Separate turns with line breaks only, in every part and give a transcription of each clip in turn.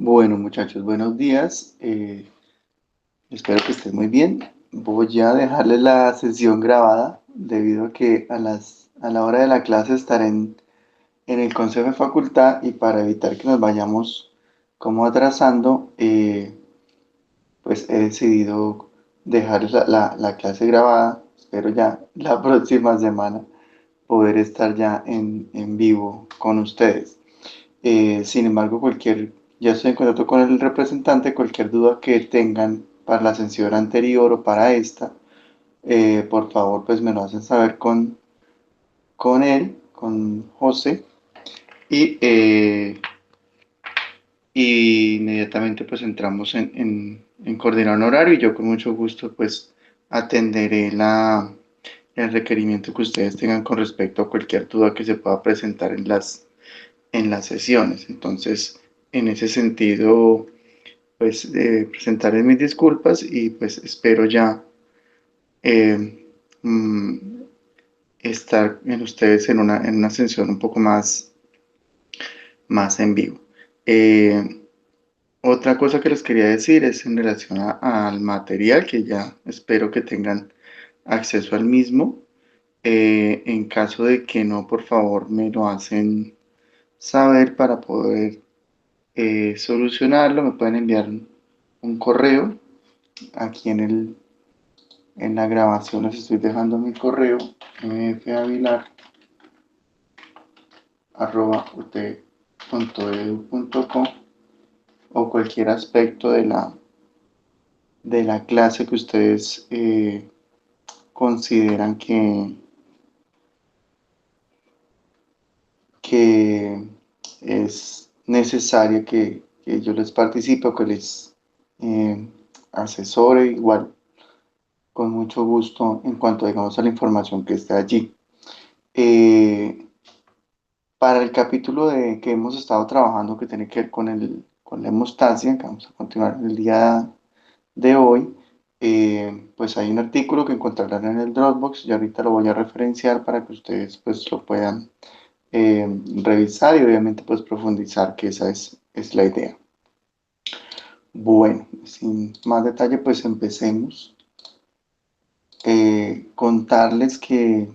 Bueno, muchachos, buenos días. Espero que estén muy bien. Voy a dejarles la sesión grabada debido a que a la hora de la clase estaré en el consejo de facultad y para evitar que nos vayamos como atrasando, pues he decidido dejar la clase grabada. Espero ya la próxima semana poder estar ya en vivo con ustedes. Sin embargo, ya estoy en contacto con el representante, cualquier duda que tengan para la sesión anterior o para esta, por favor, pues me lo hacen saber con él, con José, y, y inmediatamente pues entramos en coordinar un horario y yo con mucho gusto pues atenderé el requerimiento que ustedes tengan con respecto a cualquier duda que se pueda presentar en las sesiones. Entonces, en ese sentido, pues presentarles mis disculpas y pues espero ya eh, mm, estar en ustedes en una sesión un poco más en vivo. Eh, Otra cosa que les quería decir es en relación al material, que ya espero que tengan acceso al mismo. En caso de que no, por favor, me lo hacen saber para poder solucionarlo. Me pueden enviar un correo aquí en la grabación. Les estoy dejando mi correo mfavilar@ut.edu.co o cualquier aspecto de la clase que ustedes consideran que es necesaria que yo les participe o que les eh, asesore igual con mucho gusto en cuanto digamos a la información que esté allí. Eh, para el capítulo que hemos estado trabajando que tiene que ver con la hemostasia, que vamos a continuar el día de hoy, pues hay un artículo que encontrarán en el Dropbox y ahorita lo voy a referenciar para que ustedes pues lo puedan revisar y obviamente pues profundizar, que esa es la idea. Bueno, sin más detalle pues empecemos. Contarles que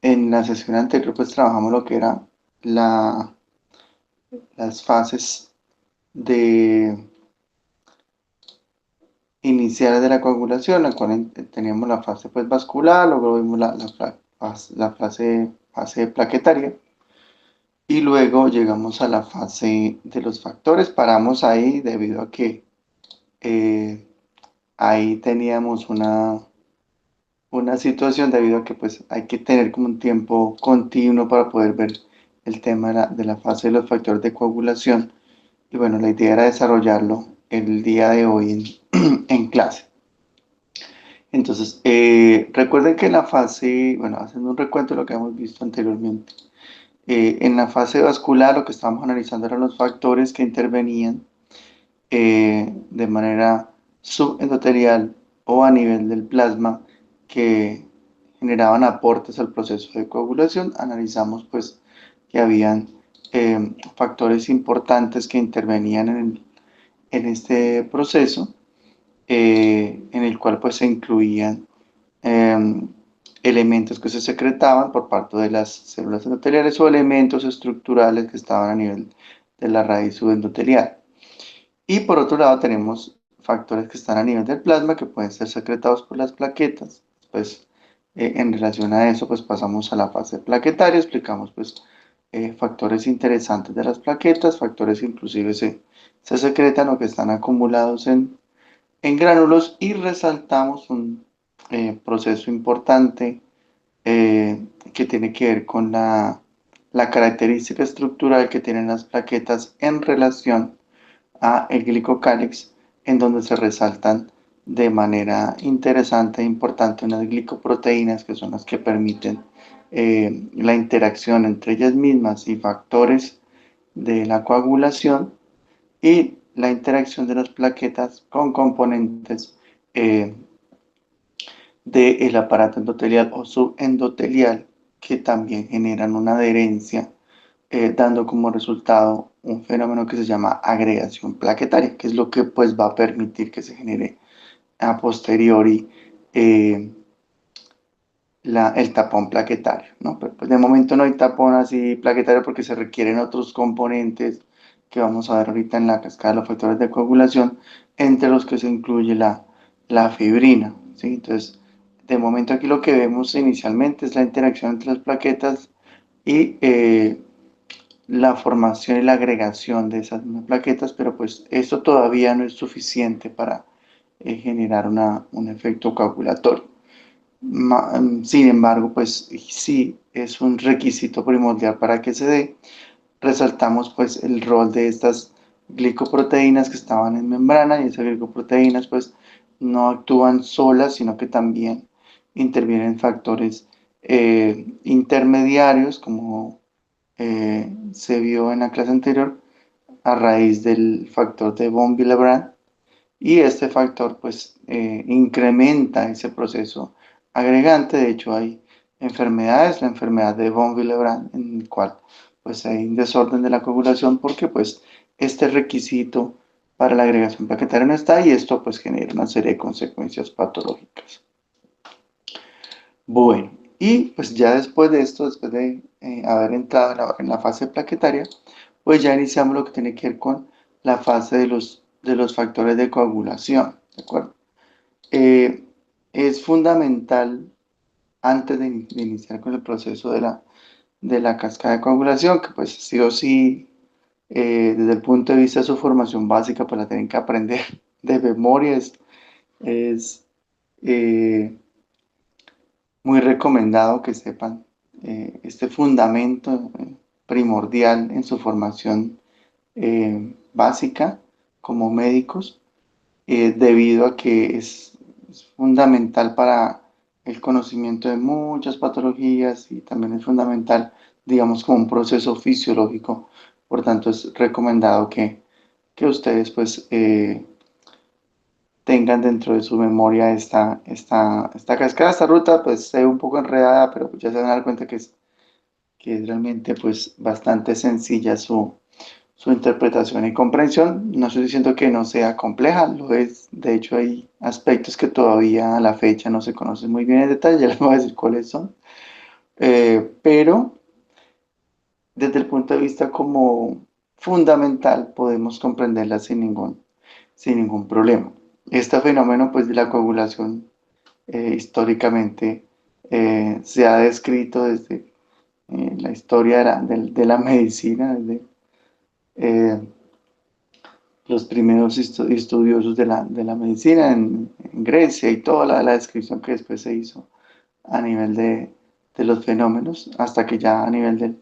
en la sesión anterior pues trabajamos lo que era la, las fases de iniciales de la coagulación, la cual teníamos la fase pues, vascular, luego vimos fase plaquetaria y luego llegamos a la fase de los factores. Paramos ahí debido a que eh, ahí teníamos una situación debido a que pues hay que tener como un tiempo continuo para poder ver el tema de la fase de los factores de coagulación. Y bueno, la idea era desarrollarlo el día de hoy en clase. Entonces, recuerden que en la fase, bueno, haciendo un recuento de lo que hemos visto anteriormente, en la fase vascular lo que estábamos analizando eran los factores que intervenían de manera subendotelial o a nivel del plasma que generaban aportes al proceso de coagulación. Analizamos pues que habían factores importantes que intervenían en este proceso, en el cual pues se incluían eh, elementos que se secretaban por parte de las células endoteliales o elementos estructurales que estaban a nivel de la raíz subendotelial. Y por otro lado tenemos factores que están a nivel del plasma que pueden ser secretados por las plaquetas. Pues en relación a eso pues pasamos a la fase plaquetaria, explicamos pues factores interesantes de las plaquetas, factores que inclusive se secretan o que están acumulados en gránulos y resaltamos un proceso importante que tiene que ver con la característica estructural que tienen las plaquetas en relación a el glicocálix, en donde se resaltan de manera interesante e importante unas glicoproteínas que son las que permiten la interacción entre ellas mismas y factores de la coagulación y la interacción de las plaquetas con componentes eh, del aparato endotelial o subendotelial que también generan una adherencia dando como resultado un fenómeno que se llama agregación plaquetaria, que es lo que pues va a permitir que se genere a posteriori eh, el tapón plaquetario, ¿no? Pero pues de momento no hay tapón así plaquetario porque se requieren otros componentes que vamos a ver ahorita en la cascada de los factores de coagulación, entre los que se incluye la fibrina, ¿sí? Entonces, de momento aquí lo que vemos inicialmente es la interacción entre las plaquetas y la formación y la agregación de esas mismas plaquetas, pero pues esto todavía no es suficiente para generar un efecto coagulatorio. Sin embargo, pues sí es un requisito primordial para que se dé. Resaltamos pues el rol de estas glicoproteínas que estaban en membrana y esas glicoproteínas pues no actúan solas, sino que también intervienen factores intermediarios como se vio en la clase anterior a raíz del factor de von Willebrand y este factor pues incrementa ese proceso agregante. De hecho hay enfermedades, la enfermedad de von Willebrand en el cual pues hay un desorden de la coagulación porque pues este requisito para la agregación plaquetaria no está y esto pues genera una serie de consecuencias patológicas. Bueno, y pues ya después de esto, después de haber entrado en la fase plaquetaria, pues ya iniciamos lo que tiene que ver con la fase de los factores de coagulación, ¿de acuerdo? Eh, es fundamental antes de iniciar con el proceso de la cascada de coagulación, que pues sí o sí, desde el punto de vista de su formación básica, pues la tienen que aprender de memoria, es eh, muy recomendado que sepan este fundamento primordial en su formación básica como médicos, debido a que es fundamental para el conocimiento de muchas patologías y también es fundamental, digamos, como un proceso fisiológico. Por tanto, es recomendado que ustedes pues tengan dentro de su memoria esta cascada, esta ruta, pues se ve un poco enredada, pero ya se van a dar cuenta que es realmente pues bastante sencilla su interpretación y comprensión. No estoy diciendo que no sea compleja, lo es. De hecho, hay aspectos que todavía a la fecha no se conocen muy bien en detalle, ya les voy a decir cuáles son. Pero desde el punto de vista como fundamental podemos comprenderla sin ningún problema. Este fenómeno pues de la coagulación históricamente se ha descrito desde la historia de la medicina, desde eh, los primeros estudiosos de la medicina en Grecia y toda la descripción que después se hizo a nivel de los fenómenos, hasta que ya a nivel del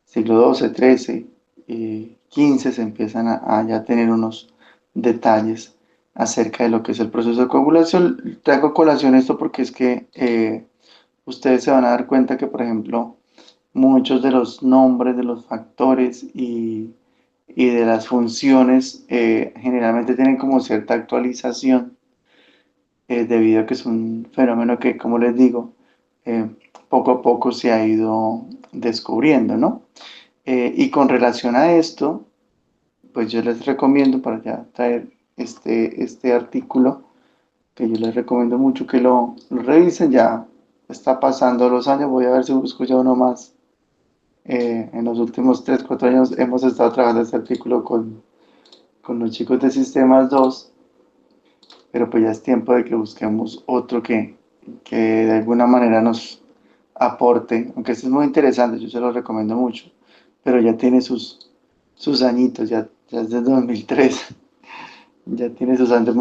siglo XII, XIII y XV se empiezan a ya tener unos detalles acerca de lo que es el proceso de coagulación. Traigo a colación esto porque es que ustedes se van a dar cuenta que, por ejemplo, muchos de los nombres de los factores y de las funciones generalmente tienen como cierta actualización debido a que es un fenómeno que, como les digo, eh, poco a poco se ha ido descubriendo, ¿no? Y con relación a esto, pues yo les recomiendo para ya traer este artículo, que yo les recomiendo mucho que lo revisen, ya está pasando los años, voy a ver si busco ya uno más. En los últimos 3 4 años hemos estado trabajando este artículo con los chicos de Sistemas 2, pero pues ya es tiempo de que busquemos otro que de alguna manera nos aporte, aunque este es muy interesante, yo se lo recomiendo mucho, pero ya tiene sus añitos, ya es de 2003, ya tiene sus años,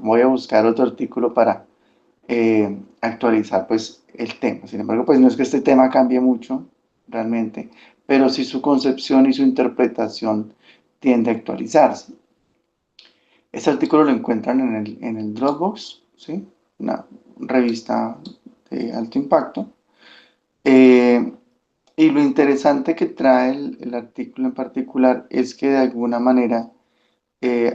voy a buscar otro artículo para actualizar pues el tema. Sin embargo, pues no es que este tema cambie mucho realmente, pero sí su concepción y su interpretación tiende a actualizarse. Este artículo lo encuentran en el Dropbox, ¿sí? Una revista de alto impacto. Eh, y lo interesante que trae el artículo en particular es que de alguna manera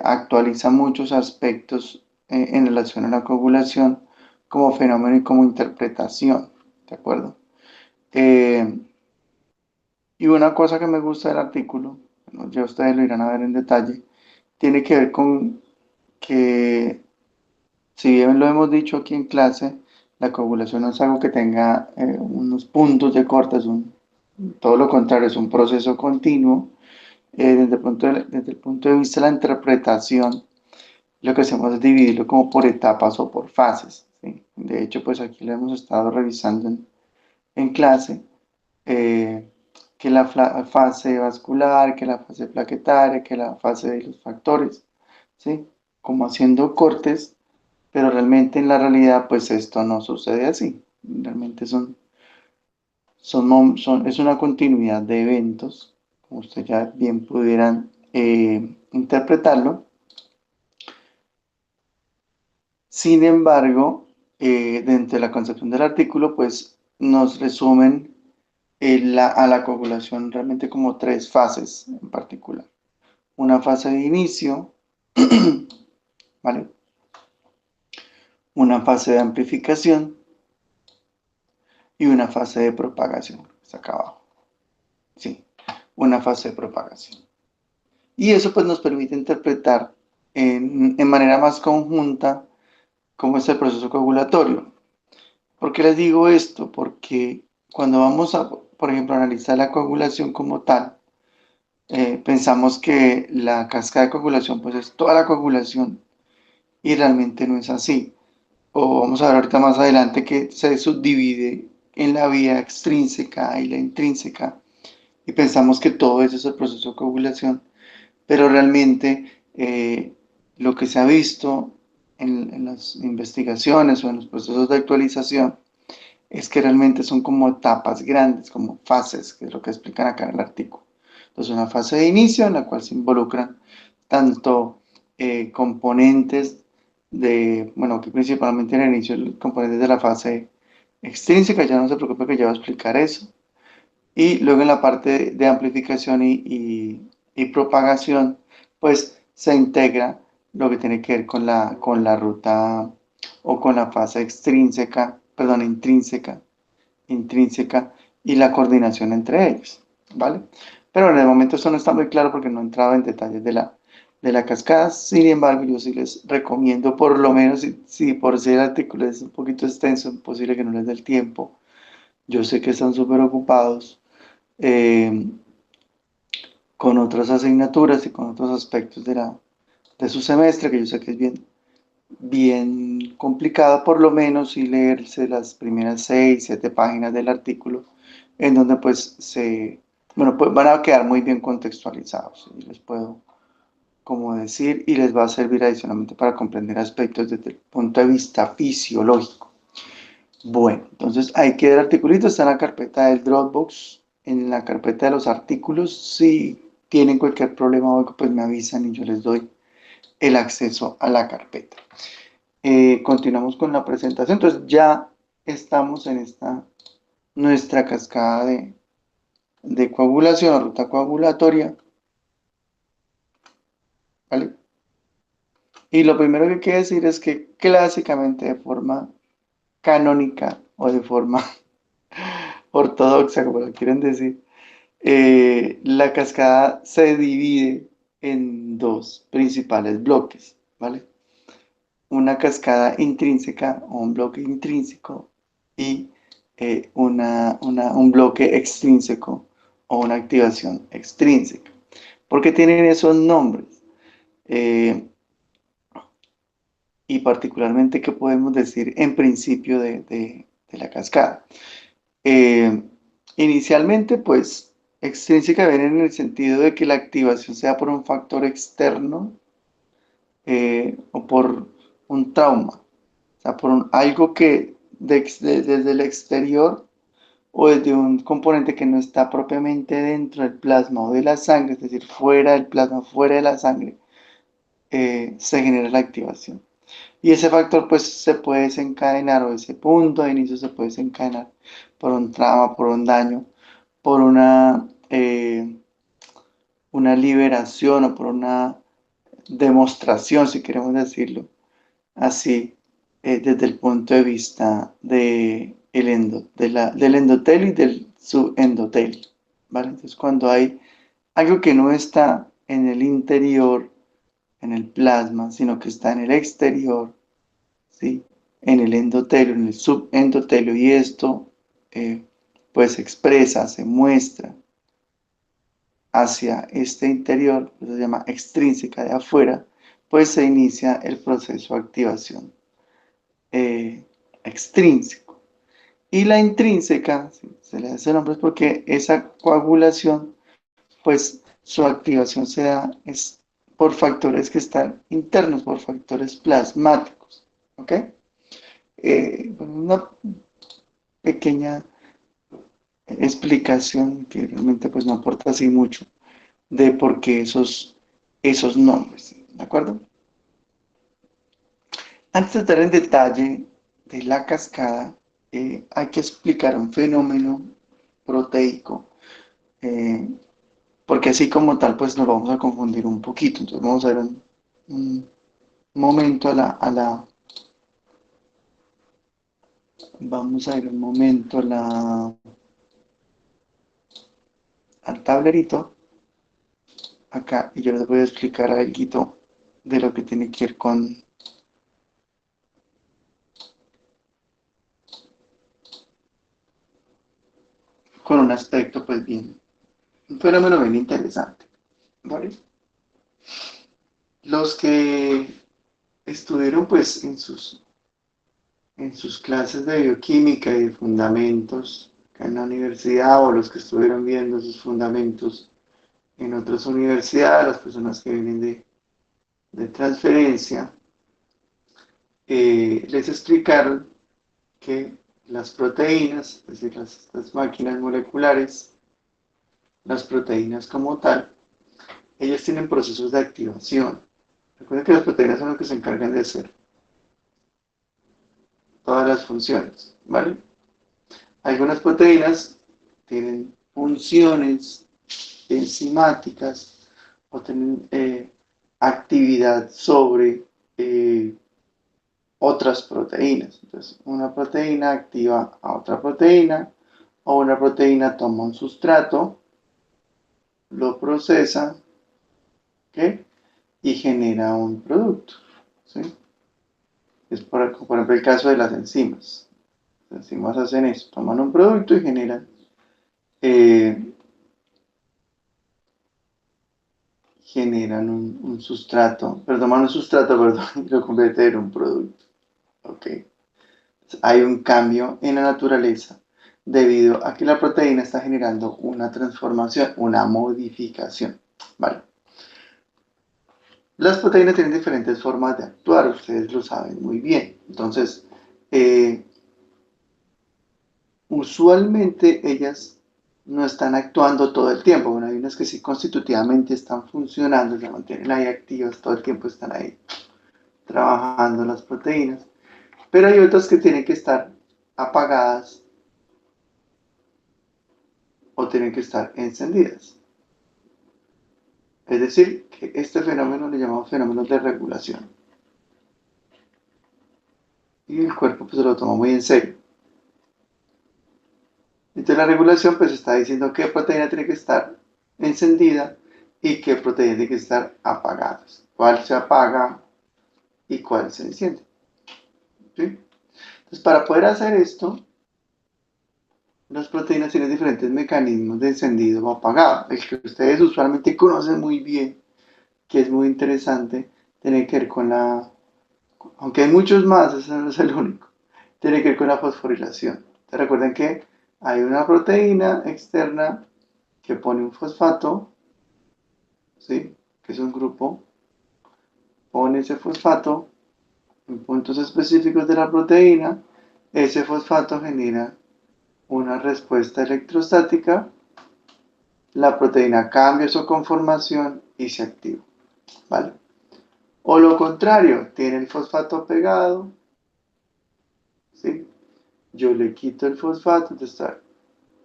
actualiza muchos aspectos en relación a la coagulación como fenómeno y como interpretación, ¿de acuerdo? Eh, Y una cosa que me gusta del artículo, bueno, ya ustedes lo irán a ver en detalle, tiene que ver con que, si bien lo hemos dicho aquí en clase, la coagulación no es algo que tenga unos puntos de corte, todo lo contrario, es un proceso continuo. Desde el punto de vista de la interpretación, lo que hacemos es dividirlo como por etapas o por fases, ¿sí? De hecho, pues aquí lo hemos estado revisando en clase, eh, que la fase vascular, que la fase plaquetaria, que la fase de los factores, ¿sí? Como haciendo cortes, pero realmente en la realidad, pues esto no sucede así. Realmente es una continuidad de eventos, como ustedes ya bien pudieran interpretarlo. Sin embargo, dentro de la concepción del artículo, pues nos resumen a la coagulación realmente como tres fases en particular. Una fase de inicio, ¿vale? Una fase de amplificación y una fase de propagación. Está acá abajo. Sí, una fase de propagación. Y eso pues nos permite interpretar en manera más conjunta cómo es el proceso coagulatorio. ¿Por qué les digo esto? Porque cuando vamos a, por ejemplo, analizar la coagulación como tal, pensamos que la cascada de coagulación pues es toda la coagulación y realmente no es así. O vamos a ver ahorita más adelante que se subdivide en la vía extrínseca y la intrínseca y pensamos que todo eso es el proceso de coagulación, pero realmente lo que se ha visto en las investigaciones o en los procesos de actualización es que realmente son como etapas grandes, como fases, que es lo que explican acá en el artículo. Entonces, una fase de inicio en la cual se involucran tanto componentes bueno, que principalmente en el inicio, componentes de la fase extrínseca, ya no se preocupe que ya voy a explicar eso. Y luego en la parte de amplificación y propagación, pues se integra lo que tiene que ver con la ruta o con la fase extrínseca, perdón, intrínseca y la coordinación entre ellos, ¿vale? Pero en el momento eso no está muy claro porque no entraba en detalles de la cascada. Sin embargo, yo sí les recomiendo, por lo menos si por si el artículo es un poquito extenso, es posible que no les dé el tiempo. Yo sé que están súper ocupados eh, con otras asignaturas y con otros aspectos de su semestre, que yo sé que es bien complicado, por lo menos y leerse las primeras 6, 7 páginas del artículo, en donde bueno, pues van a quedar muy bien contextualizados, y les puedo como decir, y les va a servir adicionalmente para comprender aspectos desde el punto de vista fisiológico. Bueno, entonces ahí queda el articulito, está en la carpeta del Dropbox, en la carpeta de los artículos. Si tienen cualquier problema o algo, pues me avisan y yo les doy el acceso a la carpeta. Continuamos con la presentación. Entonces ya estamos en nuestra cascada de coagulación, ruta coagulatoria, ¿vale? Y lo primero que hay que decir es que clásicamente de forma canónica o de forma ortodoxa, como lo quieren decir, la cascada se divide en dos principales bloques, ¿vale? Una cascada intrínseca o un bloque intrínseco y un bloque extrínseco o una activación extrínseca. ¿Por qué tienen esos nombres? Eh, y particularmente, ¿qué podemos decir en principio de la cascada? Eh, Inicialmente, pues, extrínseca viene en el sentido de que la activación sea por un factor externo o por un trauma, o sea, algo que desde el exterior o desde un componente que no está propiamente dentro del plasma o de la sangre, es decir, fuera del plasma, fuera de la sangre, se genera la activación. Y ese factor pues se puede desencadenar o ese punto de inicio se puede desencadenar por un trauma, por un daño, por una liberación o por una demostración, si queremos decirlo así, desde el punto de vista del endotelio y del subendotelio, ¿vale? Entonces, cuando hay algo que no está en el interior, en el plasma, sino que está en el exterior, ¿sí? En el endotelio, en el subendotelio, y esto pues se expresa, se muestra hacia este interior, pues se llama extrínseca de afuera, pues se inicia el proceso de activación eh, extrínseco. Y la intrínseca, ¿sí? Se le da ese nombre es porque esa coagulación, pues su activación se da es por factores que están internos, por factores plasmáticos. ¿Ok? Bueno, una pequeña explicación que realmente pues no aporta así mucho de por qué esos nombres, ¿de acuerdo? Antes de entrar en detalle de la cascada, hay que explicar un fenómeno proteico, eh, porque así como tal, pues nos vamos a confundir un poquito. Entonces vamos a ver un momento vamos a ir un momento al tablerito acá y yo les voy a explicar algo de lo que tiene que ver con un aspecto pues bien, un fenómeno bien interesante, ¿vale? Los que estuvieron pues en sus clases de bioquímica y de fundamentos acá en la universidad o los que estuvieron viendo sus fundamentos en otras universidades, las personas que vienen de transferencia, les explicaron que las proteínas, es decir, estas máquinas moleculares, las proteínas como tal, ellas tienen procesos de activación. Recuerden que las proteínas son las que se encargan de hacer todas las funciones, ¿vale? Algunas proteínas tienen funciones enzimáticas o tienen actividad sobre otras proteínas. Entonces, una proteína activa a otra proteína o una proteína toma un sustrato, lo procesa, ¿ok? Y genera un producto, ¿sí? Es por ejemplo el caso de las enzimas. Las enzimas hacen eso, toman un producto y eh, generan un sustrato, pero toman un sustrato, perdón, y lo convierten en un producto. ¿Ok? Hay un cambio en la naturaleza debido a que la proteína está generando una transformación, una modificación. ¿Vale? Las proteínas tienen diferentes formas de actuar, ustedes lo saben muy bien. Entonces, eh, usualmente ellas no están actuando todo el tiempo. Bueno, hay unas que sí constitutivamente están funcionando, se mantienen ahí activas, todo el tiempo están ahí trabajando las proteínas. Pero hay otras que tienen que estar apagadas o tienen que estar encendidas. Es decir, que este fenómeno le llamamos fenómeno de regulación. Y el cuerpo pues se lo toma muy en serio. Entonces la regulación pues está diciendo qué proteína tiene que estar encendida y qué proteína tiene que estar apagada. Cuál se apaga y cuál se enciende. ¿Sí? Entonces para poder hacer esto, las proteínas tienen diferentes mecanismos de encendido o apagado. El que ustedes usualmente conocen muy bien, que es muy interesante, tiene que ver con aunque hay muchos más, ese no es el único, tiene que ver con la fosforilación. ¿Te recuerden que hay una proteína externa que pone un fosfato, ¿sí? Que es un grupo, pone ese fosfato en puntos específicos de la proteína, ese fosfato genera una respuesta electrostática, la proteína cambia su conformación y se activa, ¿vale? O lo contrario, tiene el fosfato pegado, ¿sí? Yo le quito el fosfato, entonces está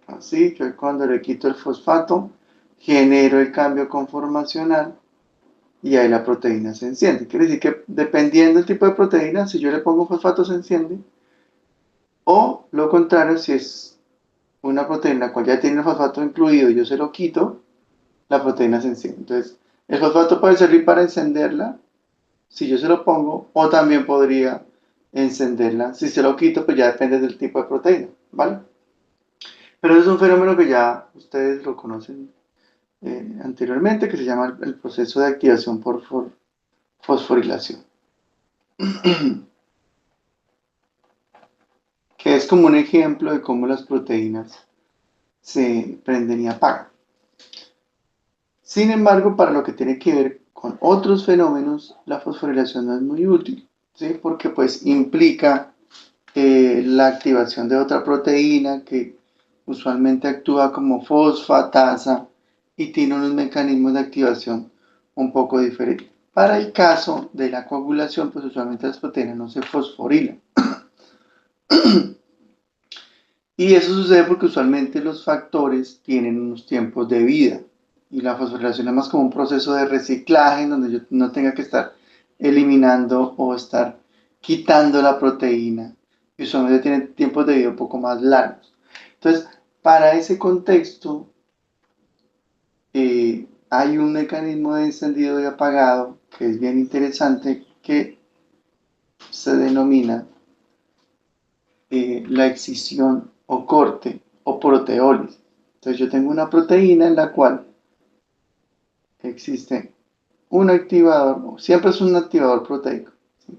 así, yo cuando le quito el fosfato, genero el cambio conformacional y ahí la proteína se enciende. Quiere decir que dependiendo del tipo de proteína, si yo le pongo fosfato se enciende, o lo contrario, si es una proteína en la cual ya tiene el fosfato incluido y yo se lo quito, la proteína se enciende. Entonces, el fosfato puede servir para encenderla si yo se lo pongo, o también podría encenderla. Si se lo quito, pues ya depende del tipo de proteína, ¿vale? Pero es un fenómeno que ya ustedes lo conocen anteriormente, que se llama el proceso de activación por fosforilación, que es como un ejemplo de cómo las proteínas se prenden y apagan. Sin embargo, para lo que tiene que ver con otros fenómenos, la fosforilación no es muy útil, ¿sí? Porque pues implica la activación de otra proteína que usualmente actúa como fosfatasa y tiene unos mecanismos de activación un poco diferentes. Para el caso de la coagulación, pues usualmente las proteínas no se fosforilan. Y eso sucede porque usualmente los factores tienen unos tiempos de vida. Y la fosforilación es más como un proceso de reciclaje en donde yo no tenga que estar eliminando o estar quitando la proteína. Y usualmente tienen tiempos de vida un poco más largos. Entonces, para ese contexto, hay un mecanismo de encendido y apagado que es bien interesante que se denomina la excisión o corte o proteólisis. Entonces yo tengo una proteína en la cual existe un activador, siempre es un activador proteico, ¿sí?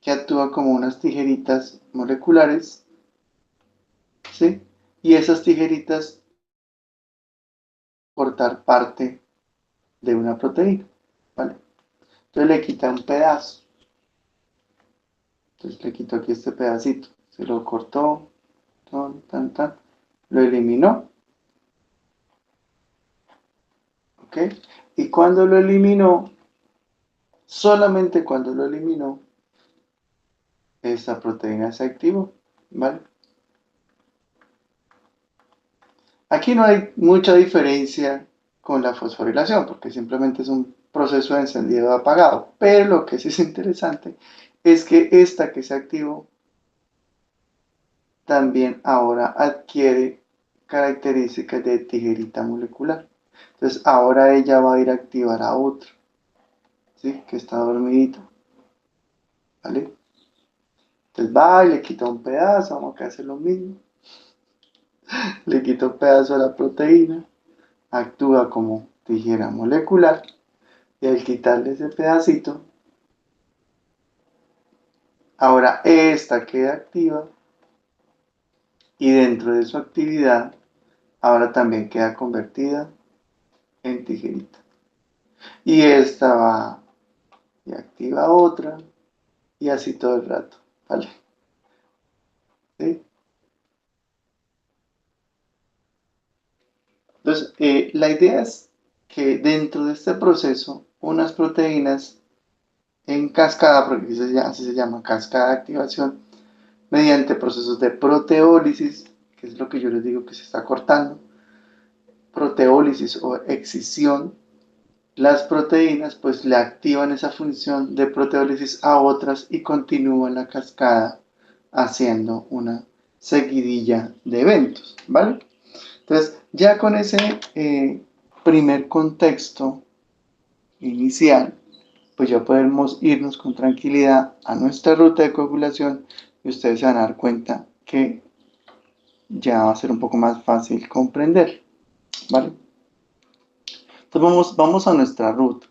Que actúa como unas tijeritas moleculares, ¿sí? Y esas tijeritas cortar parte de una proteína, ¿vale? Entonces le quita un pedazo, entonces le quito aquí este pedacito, se lo cortó, tan, tan, tan, lo eliminó, ¿ok? Y cuando lo eliminó, solamente cuando lo eliminó, esta proteína se activó, ¿vale? Aquí no hay mucha diferencia con la fosforilación, porque simplemente es un proceso de encendido apagado. Pero lo que sí es interesante es que esta que se activó también ahora adquiere características de tijerita molecular. Entonces ahora ella va a ir a activar a otra, ¿sí? Que está dormidita, ¿vale? Entonces va y le quita un pedazo, vamos a hacer lo mismo. Le quita un pedazo a la proteína, actúa como tijera molecular y al quitarle ese pedacito, ahora esta queda activa y dentro de su actividad, ahora también queda convertida en tijerita. Y esta va y activa otra y así todo el rato, ¿vale? ¿Sí? Entonces, la idea es que dentro de este proceso, unas proteínas en cascada, porque así se llama cascada de activación, mediante procesos de proteólisis, que es lo que yo les digo que se está cortando, proteólisis o excisión, las proteínas pues le activan esa función de proteólisis a otras y continúan la cascada haciendo una seguidilla de eventos, ¿vale? Entonces, ya con ese primer contexto inicial, pues ya podemos irnos con tranquilidad a nuestra ruta de coagulación y ustedes se van a dar cuenta que ya va a ser un poco más fácil comprender, ¿vale? Entonces vamos a nuestra ruta,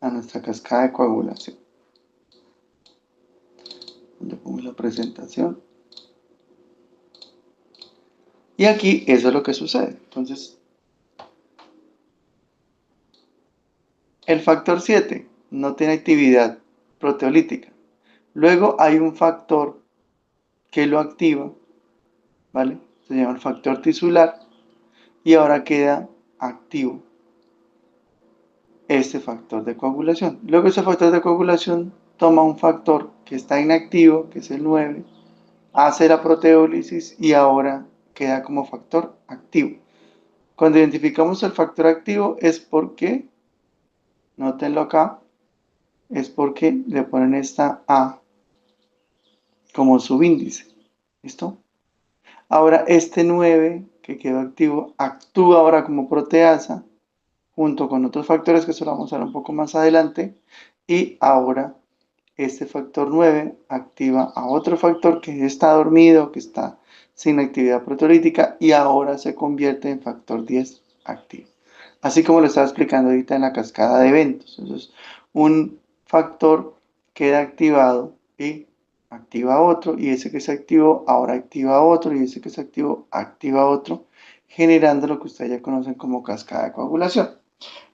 a nuestra cascada de coagulación. Le pongo la presentación. Y aquí eso es lo que sucede. Entonces, el factor 7 no tiene actividad proteolítica. Luego hay un factor que lo activa, ¿vale? Se llama el factor tisular y ahora queda activo este factor de coagulación. Luego ese factor de coagulación toma un factor que está inactivo, que es el 9, hace la proteólisis y ahora queda como factor activo. Cuando identificamos el factor activo es porque, nótenlo acá, es porque le ponen esta A como subíndice. ¿Listo? Ahora este 9 que quedó activo actúa ahora como proteasa junto con otros factores que se lo vamos a ver un poco más adelante, y ahora este factor 9 activa a otro factor que está dormido, que está sin actividad proteolítica, y ahora se convierte en factor 10 activo. Así como lo estaba explicando ahorita en la cascada de eventos. Entonces, un factor queda activado y activa otro, y ese que se activó ahora activa otro, y ese que se activó activa otro, generando lo que ustedes ya conocen como cascada de coagulación.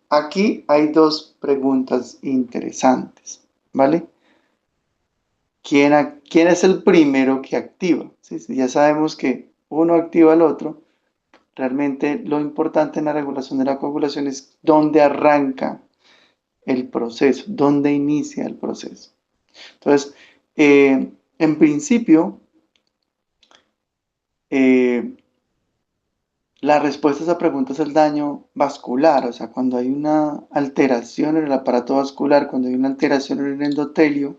Aquí hay dos preguntas interesantes, ¿vale? ¿Quién es el primero que activa? ¿Sí? Si ya sabemos que uno activa al otro, realmente lo importante en la regulación de la coagulación es dónde arranca el proceso, dónde inicia el proceso. Entonces, en principio, eh, la respuesta a esa pregunta es el daño vascular, o sea, cuando hay una alteración en el aparato vascular, cuando hay una alteración en el endotelio,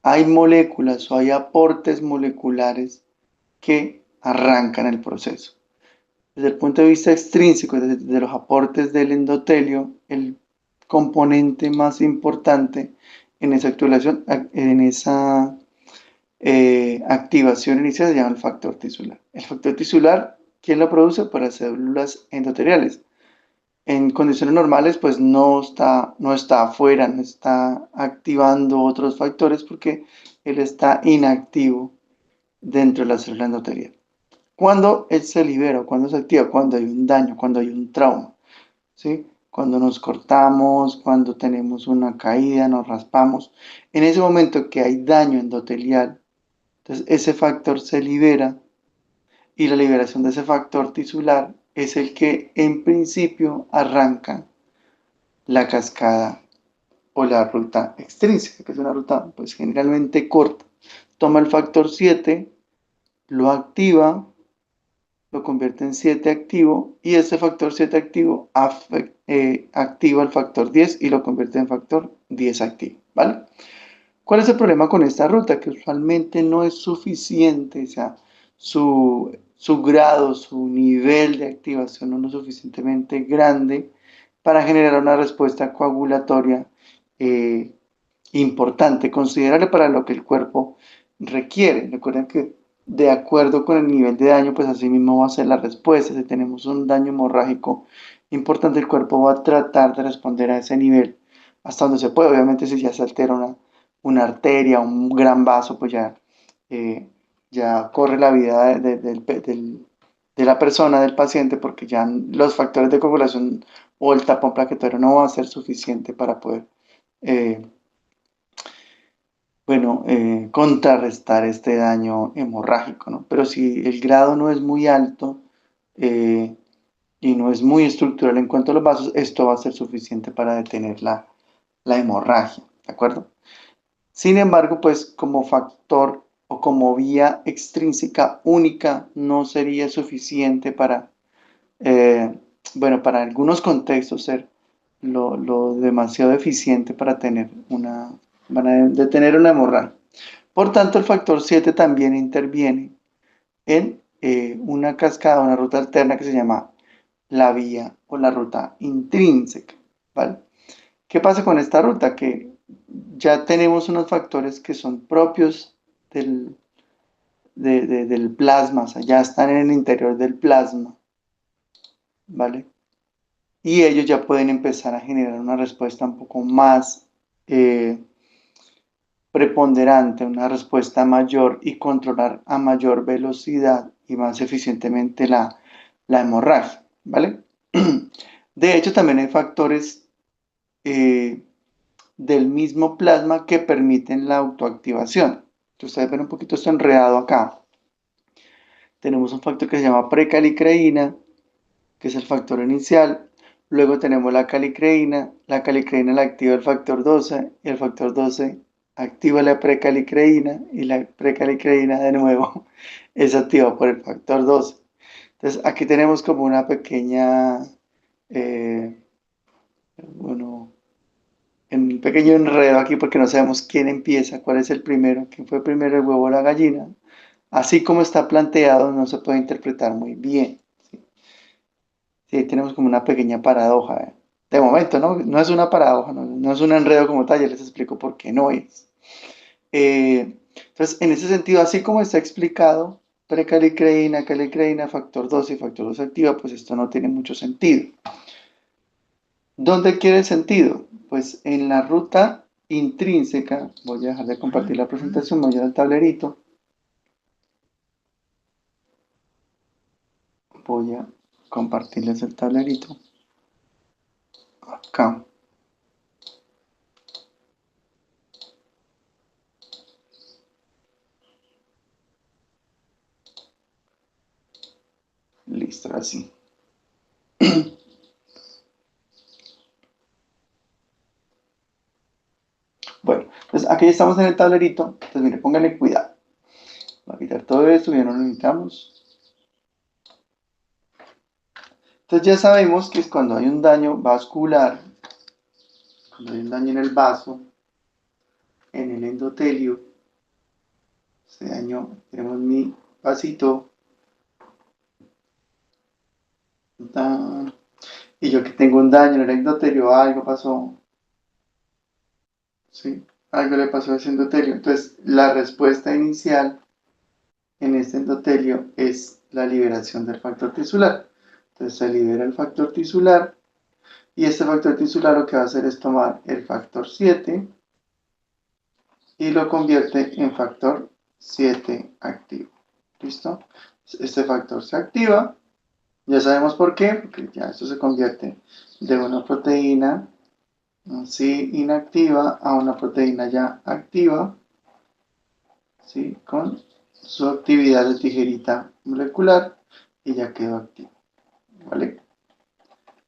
hay moléculas o hay aportes moleculares que arrancan el proceso. Desde el punto de vista extrínseco, desde los aportes del endotelio, el componente más importante en esa activación inicial se llama el factor tisular. El factor tisular, ¿quién lo produce? Pues las células endoteliales. En condiciones normales, pues no está afuera, no está activando otros factores porque él está inactivo dentro de la célula endotelial. Cuando él se libera, cuando se activa, cuando hay un daño, cuando hay un trauma, ¿sí? Cuando nos cortamos, cuando tenemos una caída, nos raspamos. En ese momento que hay daño endotelial, entonces ese factor se libera, y la liberación de ese factor tisular es el que en principio arranca la cascada o la ruta extrínseca, que es una ruta pues generalmente corta. Toma el factor 7, lo activa, lo convierte en 7 activo, y ese factor 7 activo activa el factor 10 y lo convierte en factor 10 activo, ¿vale? ¿Cuál es el problema con esta ruta? Que usualmente no es suficiente, o sea, su grado, su nivel de activación no es lo suficientemente grande para generar una respuesta coagulatoria eh, importante, considerable para lo que el cuerpo requiere. Recuerden que de acuerdo con el nivel de daño, pues así mismo va a ser la respuesta. Si tenemos un daño hemorrágico importante, el cuerpo va a tratar de responder a ese nivel hasta donde se puede. Obviamente, si ya se altera una arteria, un gran vaso, pues ya corre la vida de la persona, del paciente, porque ya los factores de coagulación o el tapón plaquetario no va a ser suficiente para poder eh, contrarrestar este daño hemorrágico, ¿no? Pero si el grado no es muy alto eh, y no es muy estructural en cuanto a los vasos, esto va a ser suficiente para detener la hemorragia, ¿de acuerdo? Sin embargo, pues como factor o como vía extrínseca única no sería suficiente eh, para algunos contextos ser lo demasiado eficiente para detener una hemorragia. Por tanto, el factor 7 también interviene en una cascada, una ruta alterna que se llama la vía o la ruta intrínseca, ¿vale? ¿Qué pasa con esta ruta? Que ya tenemos unos factores que son propios del plasma, o sea, ya están en el interior del plasma, ¿vale? Y ellos ya pueden empezar a generar una respuesta un poco más eh, preponderante, una respuesta mayor, y controlar a mayor velocidad y más eficientemente la hemorragia, ¿vale? De hecho, también hay factores eh, del mismo plasma que permiten la autoactivación. Ustedes ven un poquito esto enredado acá. Tenemos un factor que se llama precalicreína, que es el factor inicial. Luego tenemos la calicreína la activa el factor 12, y el factor 12 activa la precalicreína, y la precalicreína de nuevo es activa por el factor 12. Entonces aquí tenemos como una pequeña, eh, bueno, un pequeño enredo aquí porque no sabemos quién empieza, cuál es el primero, quién fue primero, el huevo o la gallina. así como está planteado, no se puede interpretar muy bien. Sí, sí, ahí tenemos como una pequeña paradoja. De momento, ¿no? No es una paradoja, no es un enredo como tal, ya les explico por qué no es. Entonces, en ese sentido, así como está explicado, precalicreína, calicreína, factor 2 y factor 2 activa, pues esto no tiene mucho sentido. ¿Dónde quiere el sentido? Pues en la ruta intrínseca, voy a dejar de compartir la presentación, voy al tablerito, voy a compartirles el tablerito acá. Listo, así. Bueno, pues aquí estamos en el tablerito, entonces mire, póngale cuidado. Voy a quitar todo esto, ya no lo necesitamos. Entonces ya sabemos que es cuando hay un daño vascular, cuando hay un daño en el vaso, en el endotelio, se dañó, tenemos mi vasito, tan, y yo que tengo un daño en el endotelio, algo pasó, ¿sí? Algo le pasó a ese endotelio. Entonces, la respuesta inicial en este endotelio es la liberación del factor tisular. Entonces, se libera el factor tisular y este factor tisular lo que va a hacer es tomar el factor 7 y lo convierte en factor 7 activo. ¿Listo? Este factor se activa. Ya sabemos por qué, porque ya esto se convierte de una proteína así inactiva a una proteína ya activa, ¿sí? Con su actividad de tijerita molecular y ya quedó activa, ¿vale?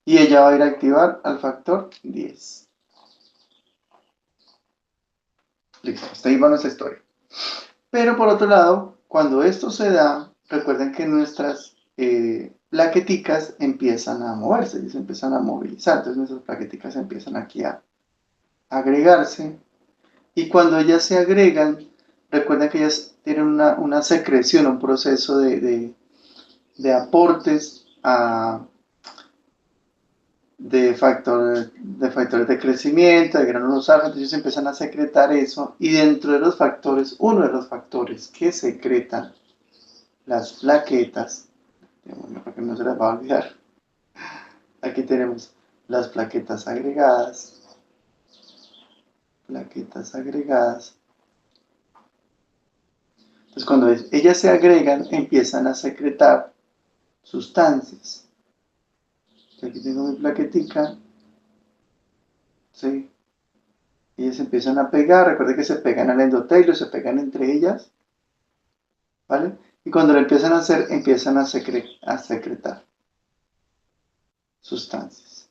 Y ella va a ir a activar al factor 10. Listo, hasta ahí va nuestra historia. Pero por otro lado, cuando esto se da, recuerden que nuestras plaqueticas empiezan a moverse y se empiezan a movilizar. Entonces nuestras plaqueticas empiezan aquí a agregarse. Y cuando ellas se agregan, recuerden que ellas tienen una secreción, un proceso de aportes de factores de crecimiento, de granulos alfa, entonces ellos empiezan a secretar eso. Y dentro de los factores, uno de los factores que secretan las plaquetas, porque no se las va a olvidar, aquí tenemos las plaquetas agregadas. Entonces cuando ellas se agregan, empiezan a secretar sustancias. Aquí tengo mi plaquetica, ¿sí? Ellas empiezan a pegar, recuerden que se pegan al endotelio, se pegan entre ellas, ¿vale? Y cuando lo empiezan a hacer, empiezan a secretar sustancias.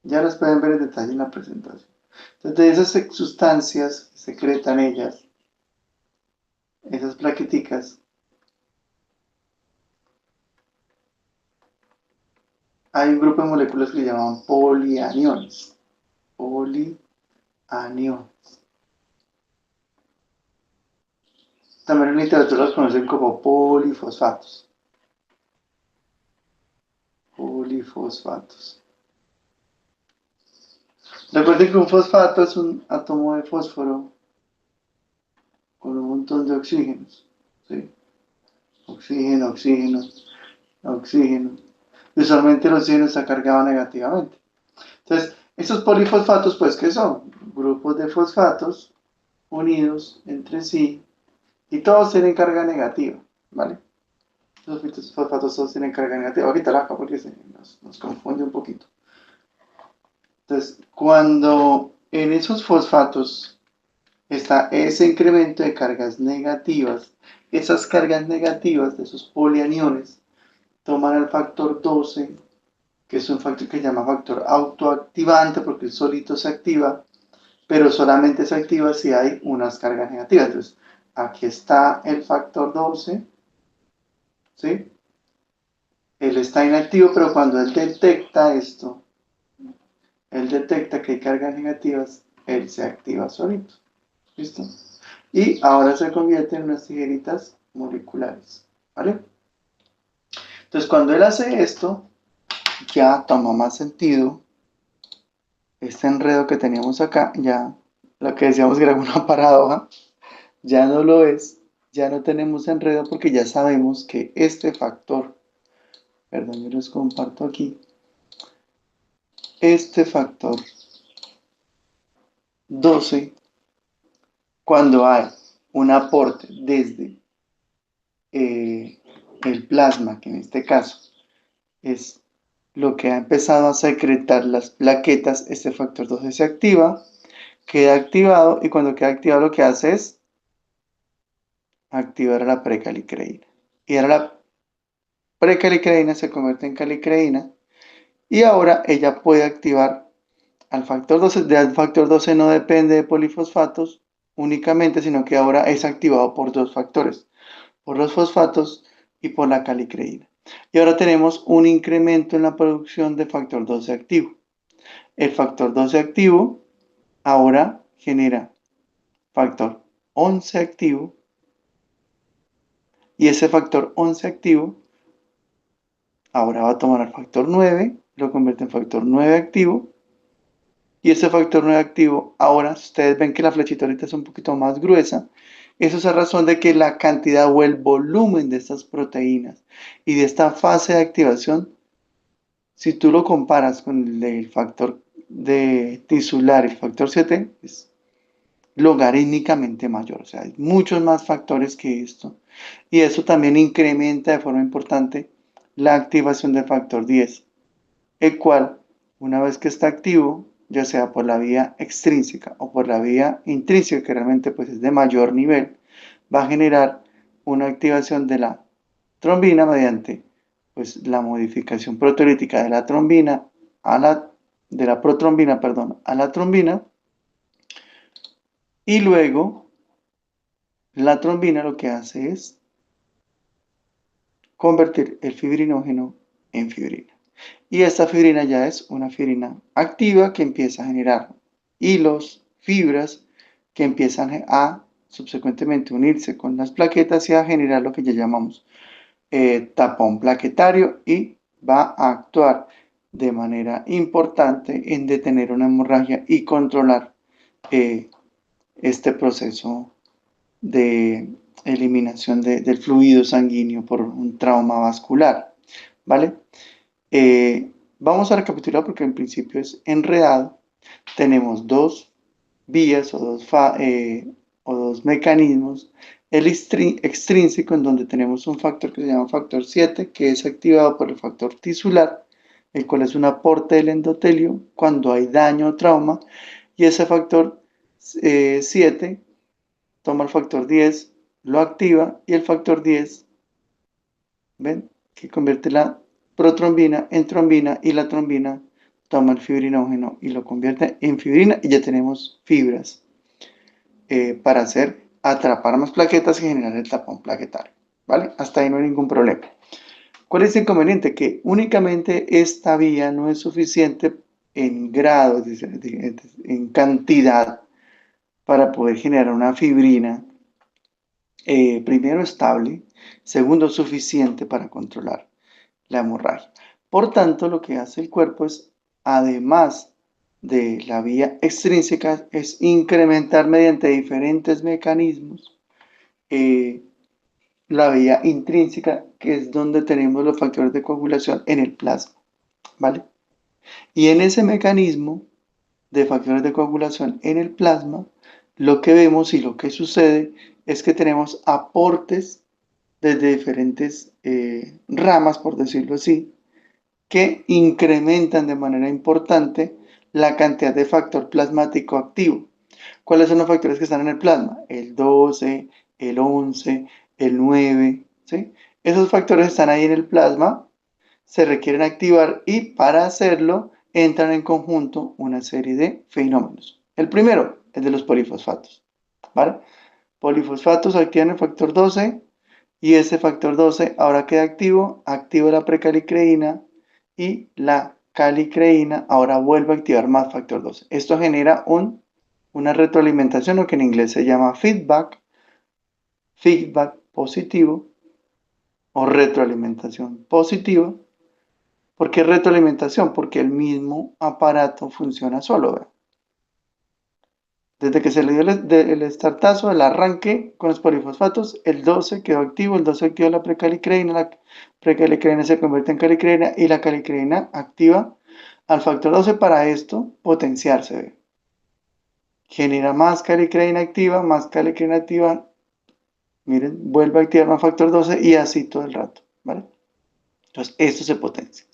Ya las pueden ver en detalle en la presentación. Entonces, de esas sustancias que secretan ellas, esas plaqueticas, hay un grupo de moléculas que se llaman polianiones. Polianiones. También en literatura los conocen como polifosfatos. Polifosfatos. Recuerden que un fosfato es un átomo de fósforo con un montón de oxígenos. ¿Sí? Oxígeno, oxígeno, oxígeno. Y usualmente el oxígeno está cargado negativamente. Entonces, estos polifosfatos, pues, ¿qué son? Grupos de fosfatos unidos entre sí y todos tienen carga negativa, ¿vale? Los fosfatos todos tienen carga negativa. Ahorita la acá porque nos confunde un poquito. Entonces, cuando en esos fosfatos está ese incremento de cargas negativas, esas cargas negativas de esos polianiones toman el factor 12, que es un factor que se llama factor autoactivante porque él solito se activa, pero solamente se activa si hay unas cargas negativas. Entonces, aquí está el factor 12, ¿sí? Él está inactivo, pero cuando él detecta esto, él detecta que hay cargas negativas, él se activa solito. ¿Listo? Y ahora se convierte en unas tijeritas moleculares, ¿vale? Entonces, cuando él hace esto, ya toma más sentido este enredo que teníamos acá, ya lo que decíamos que era una paradoja, ya no lo es, ya no tenemos enredo porque ya sabemos que este factor, perdón, yo los comparto aquí, este factor 12, cuando hay un aporte desde el plasma, que en este caso es lo que ha empezado a secretar las plaquetas, este factor 12 se activa, queda activado y cuando queda activado lo que hace es activar a la precalicreína. Y ahora la precalicreína se convierte en calicreína y ahora ella puede activar al factor 12. El factor 12 no depende de polifosfatos únicamente, sino que ahora es activado por dos factores, por los fosfatos y por la calicreína. Y ahora tenemos un incremento en la producción de factor 12 activo. El factor 12 activo ahora genera factor 11 activo y ese factor 11 activo ahora va a tomar el factor 9, lo convierte en factor 9 activo y ese factor 9 activo, ahora ustedes ven que la flechita ahorita es un poquito más gruesa, eso es a razón de que la cantidad o el volumen de estas proteínas y de esta fase de activación, si tú lo comparas con el factor de tisular, el factor 7, es logarítmicamente mayor, o sea, hay muchos más factores que esto. Y eso también incrementa de forma importante la activación del factor 10, el cual, una vez que está activo, ya sea por la vía extrínseca o por la vía intrínseca, que realmente pues es de mayor nivel, va a generar una activación de la trombina mediante pues la modificación proteolítica de la trombina de la protrombina, perdón, a la trombina y luego la trombina lo que hace es convertir el fibrinógeno en fibrina. Y esta fibrina ya es una fibrina activa que empieza a generar hilos, fibras, que empiezan a subsecuentemente unirse con las plaquetas y a generar lo que ya llamamos tapón plaquetario y va a actuar de manera importante en detener una hemorragia y controlar eh, este proceso de eliminación del fluido sanguíneo por un trauma vascular, ¿vale? Vamos a recapitular porque en principio es enredado. Tenemos dos vías o dos mecanismos. El extrínseco, en donde tenemos un factor que se llama factor 7, que es activado por el factor tisular, el cual es un aporte del endotelio cuando hay daño o trauma, y ese factor 7 toma el factor 10, lo activa, y el factor 10, ¿ven? Que convierte la protrombina en trombina y la trombina toma el fibrinógeno y lo convierte en fibrina y ya tenemos fibras para atrapar más plaquetas y generar el tapón plaquetario, ¿vale? Hasta ahí no hay ningún problema. ¿Cuál es el inconveniente? Que únicamente esta vía no es suficiente en grado, en cantidad, para poder generar una fibrina, primero estable, segundo suficiente para controlar la hemorragia. Por tanto, lo que hace el cuerpo es, además de la vía extrínseca, es incrementar mediante diferentes mecanismos la vía intrínseca, que es donde tenemos los factores de coagulación en el plasma, ¿vale? Y en ese mecanismo de factores de coagulación en el plasma, lo que vemos y lo que sucede es que tenemos aportes desde diferentes ramas, por decirlo así, que incrementan de manera importante la cantidad de factor plasmático activo. ¿Cuáles son los factores que están en el plasma? El 12, el 11, el 9, ¿sí? Esos factores están ahí en el plasma, se requieren activar y para hacerlo entran en conjunto una serie de fenómenos. El primero es de los polifosfatos, ¿vale? Polifosfatos activan el factor 12 y ese factor 12 ahora queda activo, activa la precalicreína y la calicreína ahora vuelve a activar más factor 12. Esto genera una retroalimentación, lo que en inglés se llama feedback positivo o retroalimentación positiva. ¿Por qué retroalimentación? Porque el mismo aparato funciona solo, ¿ve? Desde que se le dio el startazo, el arranque con los polifosfatos, el 12 quedó activo, el 12 activa la precalicreína, la precalicreína se convierte en calicreína y la calicreína activa al factor 12 para esto potenciarse, ¿ve? Genera más calicreína activa, miren, vuelve a activar más factor 12 y así todo el rato, ¿vale? Entonces, esto se potencia.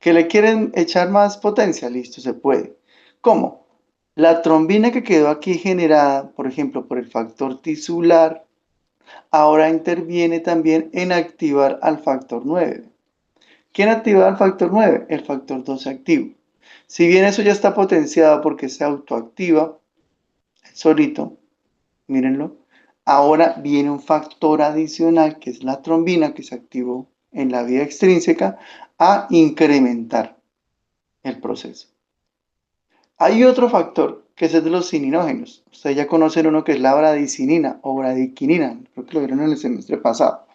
¿Que le quieren echar más potencia? Listo, se puede. ¿Cómo? La trombina que quedó aquí generada, por ejemplo, por el factor tisular, ahora interviene también en activar al factor 9. ¿Quién activa al factor 9? El factor 12 activo. Si bien eso ya está potenciado porque se autoactiva solito, mírenlo, ahora viene un factor adicional que es la trombina que se activó en la vía extrínseca a incrementar el proceso. Hay otro factor que es el de los cininógenos. Ustedes ya conocen uno que es la bradicinina o bradiquinina, creo que lo vieron en el semestre pasado.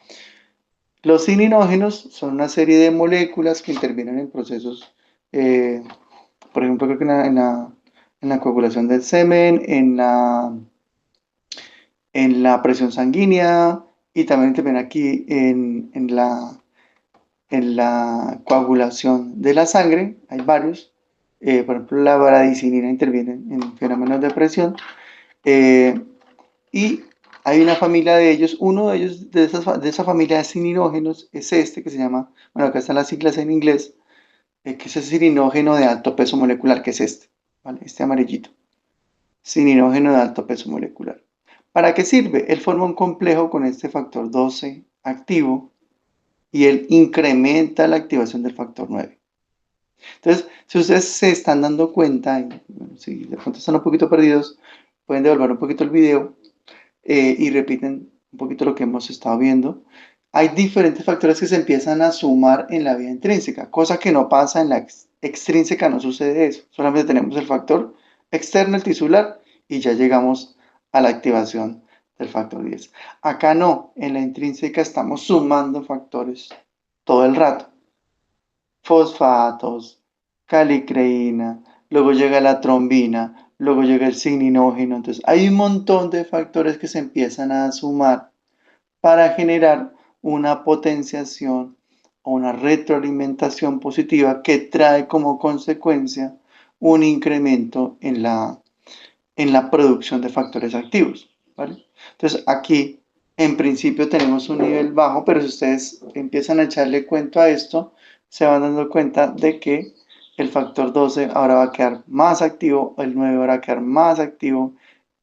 Los cininógenos son una serie de moléculas que intervienen en procesos, por ejemplo, creo que en la coagulación del semen, en la presión sanguínea y también intervienen aquí en la coagulación de la sangre. Hay varios. Por ejemplo, la bradicinina interviene en fenómenos de presión. Y hay una familia de ellos, uno de ellos de esa familia de cininógenos es este que se llama, bueno, acá están las siglas en inglés, que es el cininógeno de alto peso molecular, que es este, ¿vale? Este amarillito. Cininógeno de alto peso molecular. ¿Para qué sirve? Él forma un complejo con este factor 12 activo y él incrementa la activación del factor 9. Entonces, si ustedes se están dando cuenta, y, bueno, si de pronto están un poquito perdidos, pueden devolver un poquito el video y repiten un poquito lo que hemos estado viendo. Hay diferentes factores que se empiezan a sumar en la vía intrínseca, cosa que no pasa en la extrínseca, no sucede eso. Solamente tenemos el factor externo, el tisular, y ya llegamos a la activación del factor 10. Acá no, en la intrínseca estamos sumando factores todo el rato. Fosfatos, calicreína, luego llega la trombina, luego llega el cininógeno. Entonces, hay un montón de factores que se empiezan a sumar para generar una potenciación o una retroalimentación positiva que trae como consecuencia un incremento en la producción de factores activos, ¿vale? Entonces, aquí en principio tenemos un nivel bajo, pero si ustedes empiezan a echarle cuento a esto, se van dando cuenta de que el factor 12 ahora va a quedar más activo, el 9 ahora va a quedar más activo,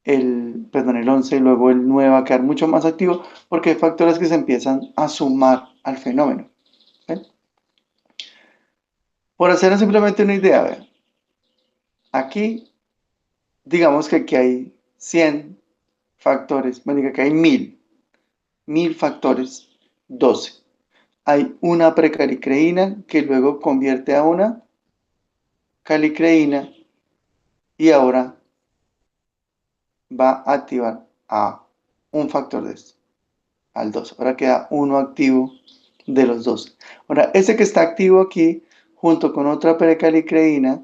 el 11 y luego el 9 va a quedar mucho más activo porque hay factores que se empiezan a sumar al fenómeno. ¿Ven? Por hacer simplemente una idea, ¿ven? Aquí, digamos que aquí hay 100 factores, bueno, diga que hay 1000 factores, 12. Hay una precalicreína que luego convierte a una calicreína y ahora va a activar a un factor de esto, al 12. Ahora queda uno activo de los 12. Ahora, ese que está activo aquí, junto con otra precalicreína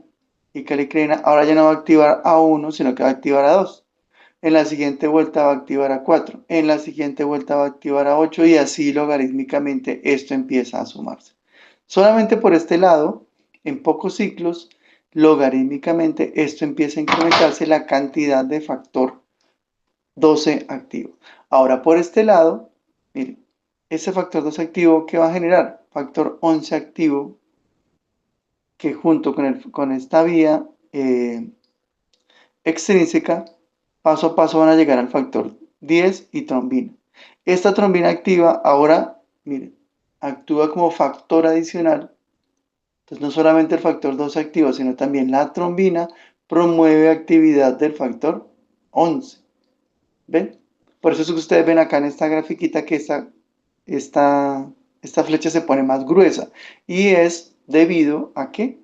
y calicreína, ahora ya no va a activar a uno, sino que va a activar a 2. En la siguiente vuelta va a activar a 4. En la siguiente vuelta va a activar a 8 y así logarítmicamente esto empieza a sumarse. Solamente por este lado, en pocos ciclos, logarítmicamente esto empieza a incrementarse la cantidad de factor 12 activo. Ahora por este lado, miren, ese factor 12 activo, ¿qué va a generar? Factor 11 activo, que junto con esta vía extrínseca, paso a paso van a llegar al factor 10 y trombina. Esta trombina activa ahora, miren, actúa como factor adicional. Entonces no solamente el factor 12 activa, sino también la trombina promueve actividad del factor 11. ¿Ven? Por eso es que ustedes ven acá en esta grafiquita que esta flecha se pone más gruesa. Y es debido a que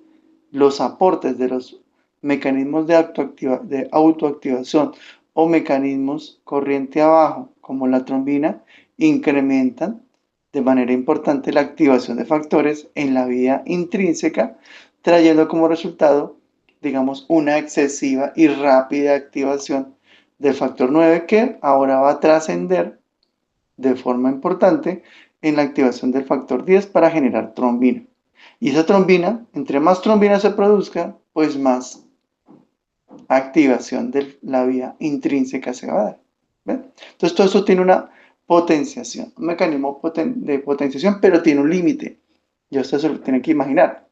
los aportes de los mecanismos de autoactivación o mecanismos corriente abajo, como la trombina, incrementan de manera importante la activación de factores en la vía intrínseca, trayendo como resultado, digamos, una excesiva y rápida activación del factor 9 que ahora va a trascender de forma importante en la activación del factor 10 para generar trombina. Y esa trombina, entre más trombina se produzca, pues más activación de la vía intrínseca se va a dar. ¿Ven? Entonces todo eso tiene una potenciación, un mecanismo de potenciación, pero tiene un límite. Ya usted se lo tiene que imaginar.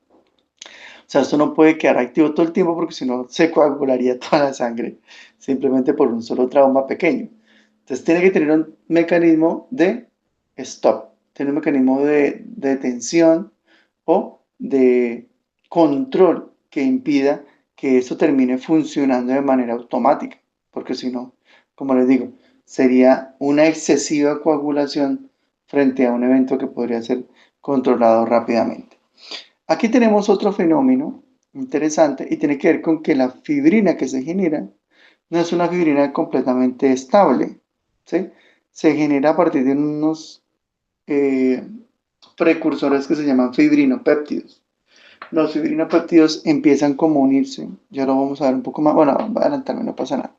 O sea, esto no puede quedar activo todo el tiempo porque si no se coagularía toda la sangre simplemente por un solo trauma pequeño. Entonces tiene que tener un mecanismo de stop, tiene un mecanismo de detención o de control que impida que esto termine funcionando de manera automática, porque si no, como les digo, sería una excesiva coagulación frente a un evento que podría ser controlado rápidamente. Aquí tenemos otro fenómeno interesante y tiene que ver con que la fibrina que se genera no es una fibrina completamente estable, ¿sí? Se genera a partir de unos eh, precursores que se llaman fibrinopéptidos. Los fibrinopéptidos empiezan como a unirse, ya lo vamos a ver un poco más, bueno, voy a adelantarme, no pasa nada.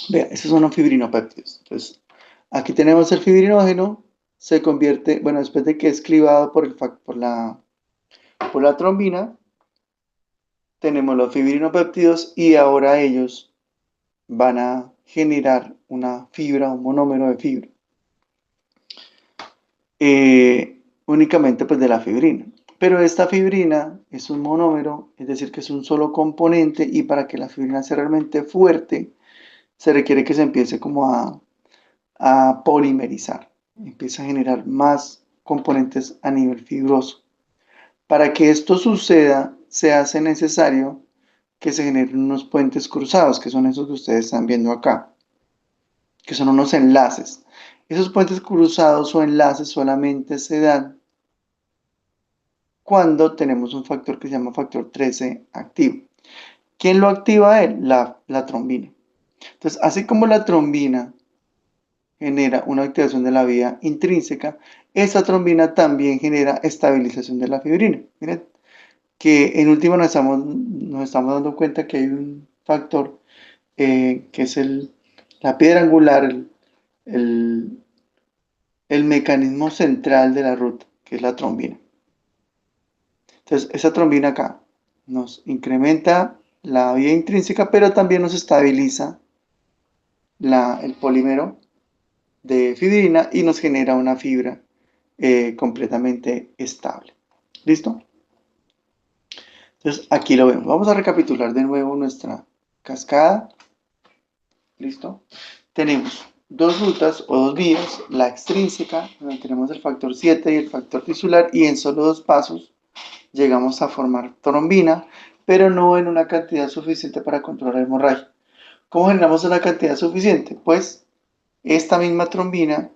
Vea, esos son los fibrinopéptidos. Entonces, aquí tenemos el fibrinógeno, se convierte, bueno, después de que es clivado por la trombina, tenemos los fibrinopéptidos y ahora ellos van a generar una fibra, un monómero de fibra, únicamente pues de la fibrina. Pero esta fibrina es un monómero, es decir, que es un solo componente y para que la fibrina sea realmente fuerte, se requiere que se empiece como a polimerizar, empieza a generar más componentes a nivel fibroso. Para que esto suceda, se hace necesario que se generen unos puentes cruzados, que son esos que ustedes están viendo acá, que son unos enlaces. Esos puentes cruzados o enlaces solamente se dan cuando tenemos un factor que se llama factor 13 activo. ¿Quién lo activa a él? La trombina. Entonces, así como la trombina genera una activación de la vía intrínseca, esta trombina también genera estabilización de la fibrina. Miren, que en última nos estamos dando cuenta que hay un factor que es la piedra angular, el, el mecanismo central de la ruta, que es la trombina. Entonces, esa trombina acá nos incrementa la vía intrínseca, pero también nos estabiliza el polímero de fibrina y nos genera una fibra completamente estable. ¿Listo? Entonces, aquí lo vemos. Vamos a recapitular de nuevo nuestra cascada. ¿Listo? Tenemos dos rutas o dos vías, la extrínseca, donde tenemos el factor 7 y el factor tisular, y en solo dos pasos llegamos a formar trombina, pero no en una cantidad suficiente para controlar la hemorragia. ¿Cómo generamos una cantidad suficiente? Pues esta misma trombina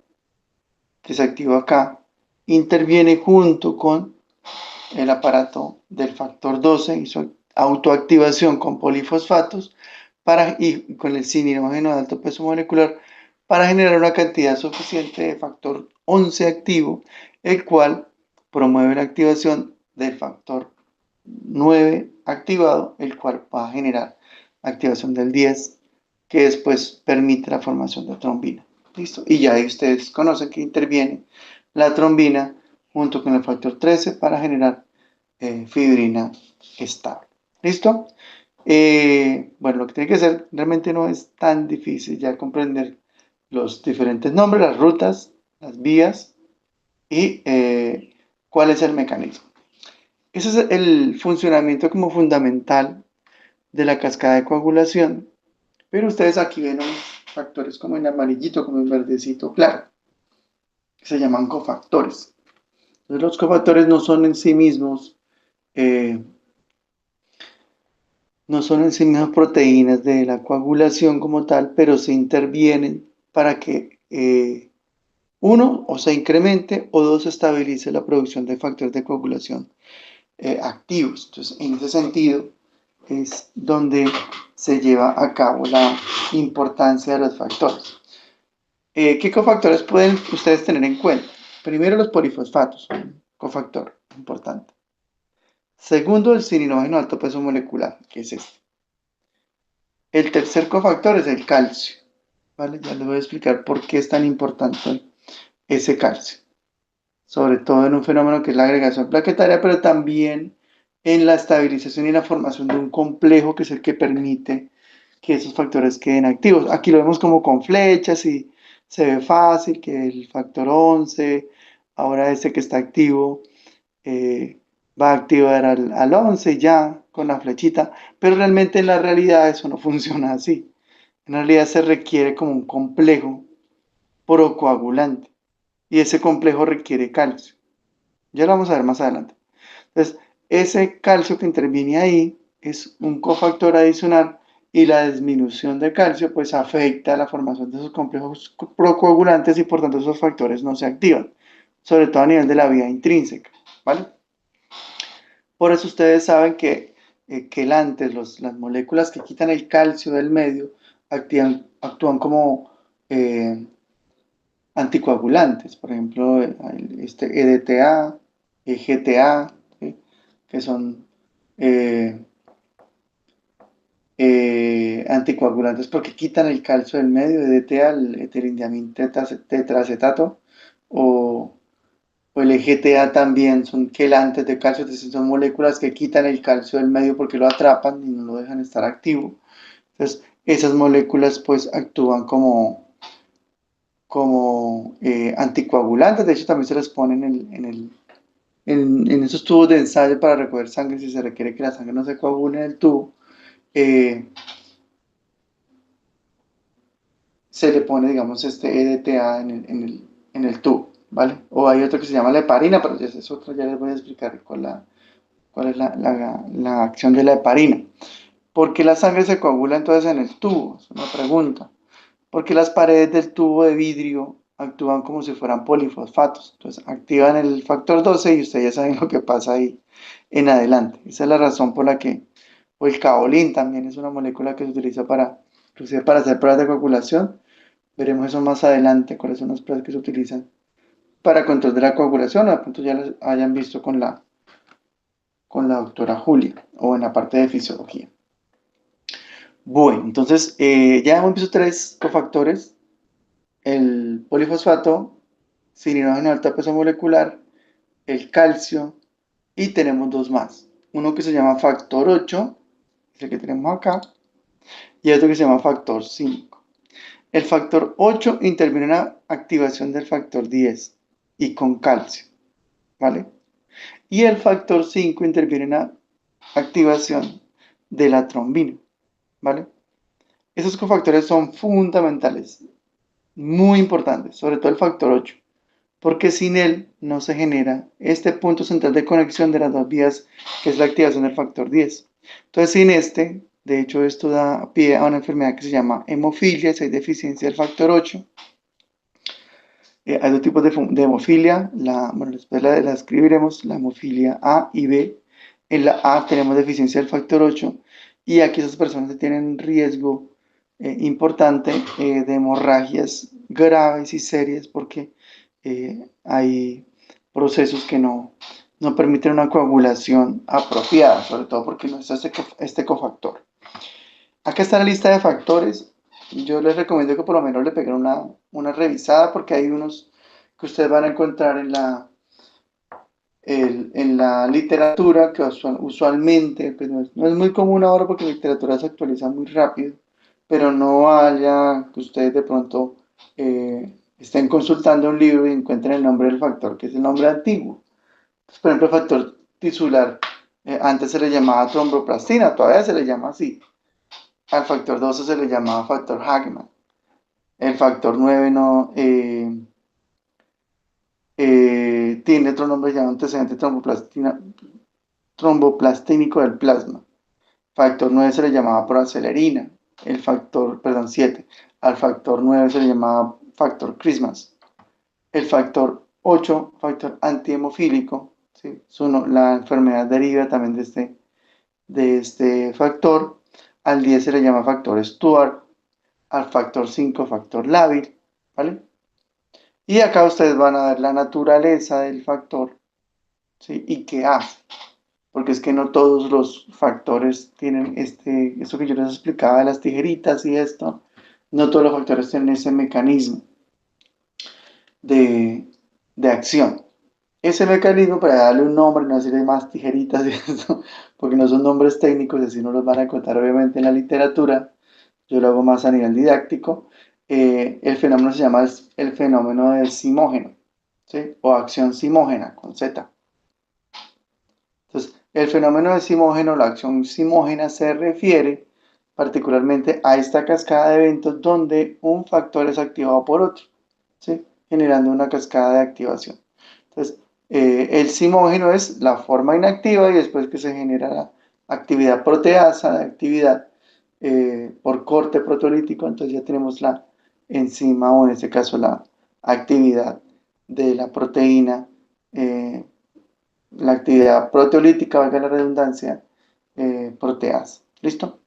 que se activa acá interviene junto con el aparato del factor 12 y su autoactivación con polifosfatos y con el sininógeno de alto peso molecular para generar una cantidad suficiente de factor 11 activo, el cual promueve la activación del factor 9 activado, el cual va a generar activación del 10, que después permite la formación de trombina. ¿Listo? Y ya ahí ustedes conocen que interviene la trombina junto con el factor 13 para generar fibrina estable. ¿Listo? Bueno, lo que tiene que hacer realmente no es tan difícil ya comprender los diferentes nombres, las rutas, las vías y cuál es el mecanismo. Ese es el funcionamiento como fundamental de la cascada de coagulación, pero ustedes aquí ven unos factores como en amarillito, como en verdecito claro, que se llaman cofactores. Entonces, los cofactores no son en sí mismos eh, no son en sí mismas proteínas de la coagulación como tal, pero se intervienen para que uno, o se incremente, o dos, se estabilice la producción de factores de coagulación activos. Entonces, en ese sentido, es donde se lleva a cabo la importancia de los factores. ¿Qué cofactores pueden ustedes tener en cuenta? Primero, los polifosfatos, un cofactor importante. Segundo, el cininógeno de alto peso molecular, que es este. El tercer cofactor es el calcio, ¿vale? Ya les voy a explicar por qué es tan importante ese calcio, sobre todo en un fenómeno que es la agregación plaquetaria, pero también en la estabilización y la formación de un complejo que es el que permite que esos factores queden activos. Aquí lo vemos como con flechas y se ve fácil que el factor 11, ahora este que está activo, eh, va a activar al 11 ya con la flechita, pero realmente en la realidad eso no funciona así. En realidad se requiere como un complejo procoagulante y ese complejo requiere calcio. Ya lo vamos a ver más adelante. Entonces, ese calcio que interviene ahí es un cofactor adicional y la disminución de calcio pues afecta la formación de esos complejos procoagulantes y por tanto esos factores no se activan, sobre todo a nivel de la vía intrínseca, ¿vale? Por eso ustedes saben que quelantes, las moléculas que quitan el calcio del medio, actúan como eh, anticoagulantes, por ejemplo, este EDTA, EGTA, ¿sí? Que son eh, anticoagulantes porque quitan el calcio del medio, EDTA, el etilindamina tetracetato, o, o el EGTA también son quelantes de calcio, es decir, son moléculas que quitan el calcio del medio porque lo atrapan y no lo dejan estar activo. Entonces, esas moléculas pues actúan como anticoagulantes, de hecho también se les pone en esos tubos de ensayo para recoger sangre si se requiere que la sangre no se coagule en el tubo. eh, Se le pone, digamos, este EDTA en el tubo, ¿vale? O hay otro que se llama la heparina, pero ya es otro, ya les voy a explicar cuál es la acción de la heparina. ¿Por qué la sangre se coagula entonces en el tubo? Es una pregunta. Porque las paredes del tubo de vidrio actúan como si fueran polifosfatos. Entonces activan el factor 12 y ustedes ya saben lo que pasa ahí en adelante. Esa es la razón por la que, o el caolín también es una molécula que se utiliza inclusive para hacer pruebas de coagulación. Veremos eso más adelante, cuáles son las pruebas que se utilizan para control de la coagulación, o de pronto ya las hayan visto con la doctora Julia, o en la parte de fisiología. Bueno, entonces ya hemos visto tres cofactores: el polifosfato, sin hidrógeno de alta peso molecular, el calcio, y tenemos dos más. Uno que se llama factor 8, es el que tenemos acá, y otro que se llama factor 5. El factor 8 interviene en la activación del factor 10 y con calcio, ¿vale? Y el factor 5 interviene en la activación de la trombina, ¿vale? Esos cofactores son fundamentales, muy importantes, sobre todo el factor 8, porque sin él no se genera este punto central de conexión de las dos vías, que es la activación del factor 10. Entonces, sin este, de hecho, esto da pie a una enfermedad que se llama hemofilia, si hay deficiencia del factor 8. Hay dos tipos de hemofilia, bueno, después la escribiremos, la hemofilia A y B. En la A tenemos deficiencia del factor 8 y aquí esas personas tienen riesgo importante de hemorragias graves y serias porque hay procesos que no permiten una coagulación apropiada, sobre todo porque no está este cofactor. Acá está la lista de factores. Yo les recomiendo que por lo menos le peguen una revisada porque hay unos que ustedes van a encontrar en la literatura que usualmente, pues no es muy común ahora porque la literatura se actualiza muy rápido, pero no haya que ustedes de pronto estén consultando un libro y encuentren el nombre del factor, que es el nombre antiguo. Entonces, por ejemplo, el factor tisular, antes se le llamaba tromboplastina, todavía se le llama así. Al factor 12 se le llamaba factor Hagman. El factor 9 no, tiene otro nombre llamado antecedente tromboplastínico del plasma. Factor 9 se le llamaba proacelerina. El factor, perdón, 7. Al factor 9 se le llamaba factor Christmas. El factor 8, factor antihemofílico. ¿Sí? La enfermedad deriva también de este factor. Al 10 se le llama factor Stuart. Al factor 5, factor lábil. ¿vale? Y acá ustedes van a ver la naturaleza del factor, ¿sí? Y qué hace, porque es que no todos los factores tienen esto que yo les explicaba de las tijeritas y esto, no todos los factores tienen ese mecanismo de, de acción. Ese mecanismo, para darle un nombre, no decirle más tijeritas y esto, porque no son nombres técnicos, así no los van a encontrar obviamente en la literatura, yo lo hago más a nivel didáctico. El fenómeno se llama el fenómeno de simógeno, ¿sí? O acción simógena, con Z. Entonces, el fenómeno de simógeno, la acción simógena, se refiere particularmente a esta cascada de eventos donde un factor es activado por otro, ¿sí? Generando una cascada de activación. Entonces, el simógeno es la forma inactiva y después que se genera la actividad proteasa, la actividad por corte proteolítico, entonces ya tenemos la enzima o en este caso la actividad de la proteína, la actividad proteolítica, valga la redundancia, proteasa. ¿Listo?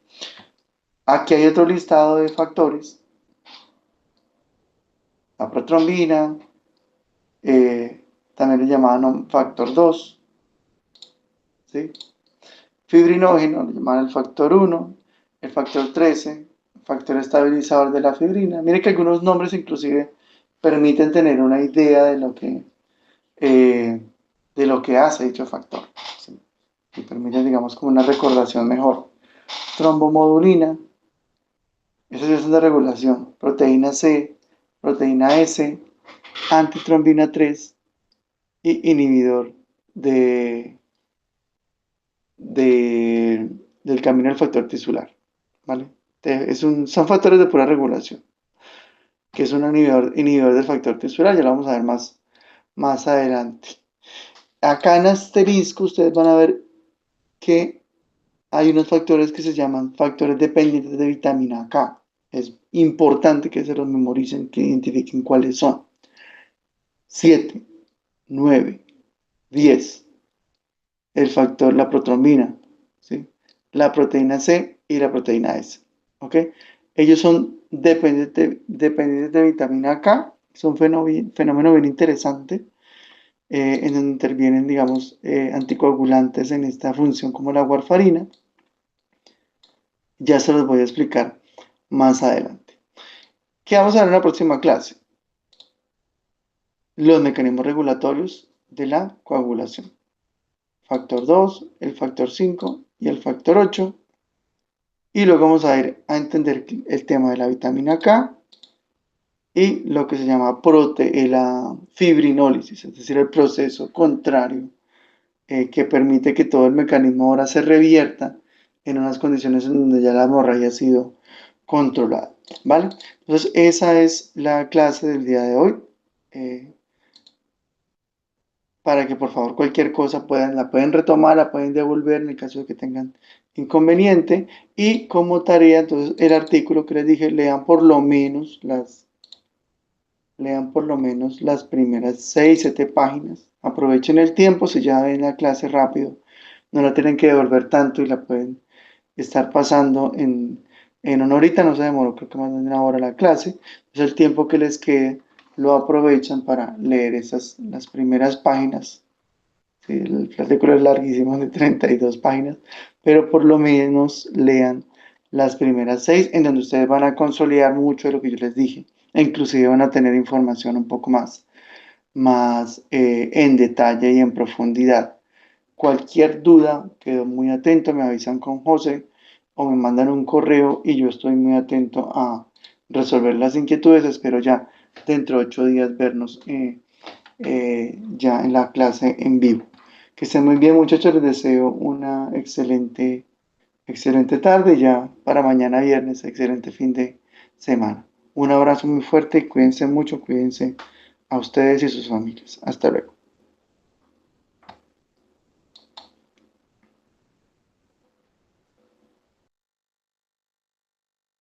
Aquí hay otro listado de factores, la protrombina, también le llamaban factor 2, ¿sí? Fibrinógeno, le llamaban el factor 1, el factor 13, el factor estabilizador de la fibrina. Mire que algunos nombres inclusive permiten tener una idea eh, de lo que hace dicho factor, ¿sí? Y permiten, digamos, como una recordación mejor. Trombomodulina, esas ya son de regulación. Proteína C, proteína S, antitrombina 3 y inhibidor de, del camino del factor tisular, ¿vale? Son factores de pura regulación, que es un inhibidor del factor tisular, ya lo vamos a ver más adelante. Acá en asterisco ustedes van a ver que hay unos factores que se llaman factores dependientes de vitamina K. Es importante que se los memoricen, que identifiquen cuáles son. 7, 9, 10. El factor, la protrombina, ¿sí? La proteína C y la proteína S. ¿Ok? Ellos son dependientes de vitamina K. Es un fenómeno bien interesante en donde intervienen, digamos, anticoagulantes en esta función como la warfarina. Ya se los voy a explicar más adelante. ¿Qué vamos a ver en la próxima clase? Los mecanismos regulatorios de la coagulación. Factor 2, el factor 5 y el factor 8. Y luego vamos a ir a entender el tema de la vitamina K y lo que se llama la fibrinólisis, es decir, el proceso contrario que permite que todo el mecanismo ahora se revierta en unas condiciones en donde ya la hemorragia ha sido controlada, ¿vale? Entonces, esa es la clase del día de hoy. Eh, para que por favor cualquier cosa la pueden retomar, la pueden devolver en el caso de que tengan inconveniente. Y como tarea, entonces, el artículo que les dije, lean por lo menos las primeras 6, 7 páginas. Aprovechen el tiempo, si ya ven la clase rápido, no la tienen que devolver tanto y la pueden estar pasando en una horita, no se demoró, creo que más de una hora la clase. Entonces el tiempo que les quede lo aprovechan para leer las primeras páginas. Sí, el artículo es larguísimo, de 32 páginas, pero por lo menos lean las primeras 6, en donde ustedes van a consolidar mucho de lo que yo les dije, e inclusive van a tener información un poco más en detalle y en profundidad. Cualquier duda, quedo muy atento, me avisan con José o me mandan un correo y yo estoy muy atento a resolver las inquietudes. Espero ya dentro de 8 días vernos ya en la clase en vivo. Que estén muy bien, muchachos. Les deseo una excelente tarde ya para mañana viernes, excelente fin de semana. Un abrazo muy fuerte, cuídense mucho, cuídense a ustedes y sus familias. Hasta luego.